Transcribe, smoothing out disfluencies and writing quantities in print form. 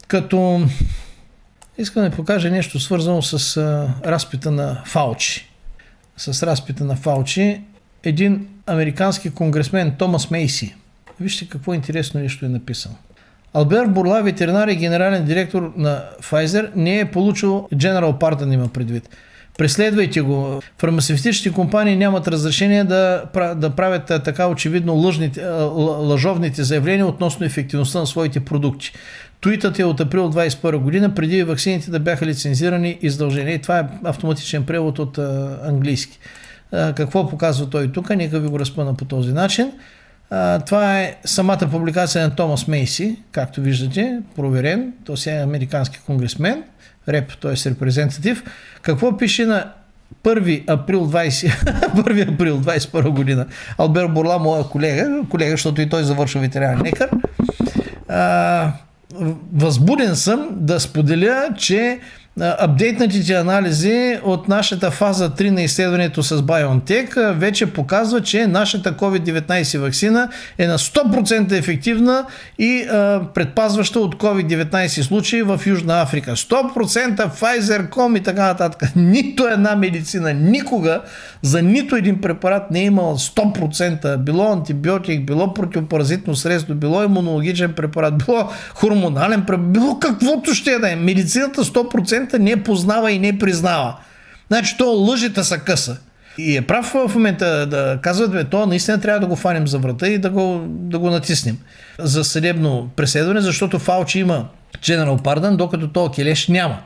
Като искам да покажа нещо свързано с разпита на Фаучи. С разпита на Фаучи един американски конгресмен Томас Мейси. Вижте какво интересно нещо е написал. Албер Бурла, ветеринар и генерален директор на Pfizer, не е получил General Pardon, има предвид. Преследвайте го. Фармацевтичните компании нямат разрешение да правят така очевидно лъжовните заявления относно ефективността на своите продукти. Туитът е от април 2021 година, преди ваксините да бяха лицензирани и задължени. И това е автоматичен превод от английски. Какво показва той тук? Нека ви го разпъна по този начин. Това е самата публикация на Томас Мейси, както виждате, проверен. Той е американски конгресмен, реп, т.е. репрезентатив. Какво пише на 1 април 21 година? Албер Бурла, моя колега, защото и той завършва ветеринарен лекар. Възбуден съм да споделя, че апдейтнатите анализи от нашата фаза 3 на изследването с BioNTech вече показва, че нашата COVID-19 ваксина е на 100% ефективна и предпазваща от COVID-19 случаи в Южна Африка. 100% Pfizer.com и така нататък. Нито една медицина никога за нито един препарат не е имала 100%. Било антибиотик, било противопаразитно средство, било имунологичен препарат, било хормонален препарат, било каквото ще да е. Медицината 100% не познава и не признава. Значи то лъжите са къса. И е прав в момента да казват, то наистина трябва да го фанем за врата и да го натиснем за съдебно преследване, защото Фаучи има General Pardon, докато то Келеш няма.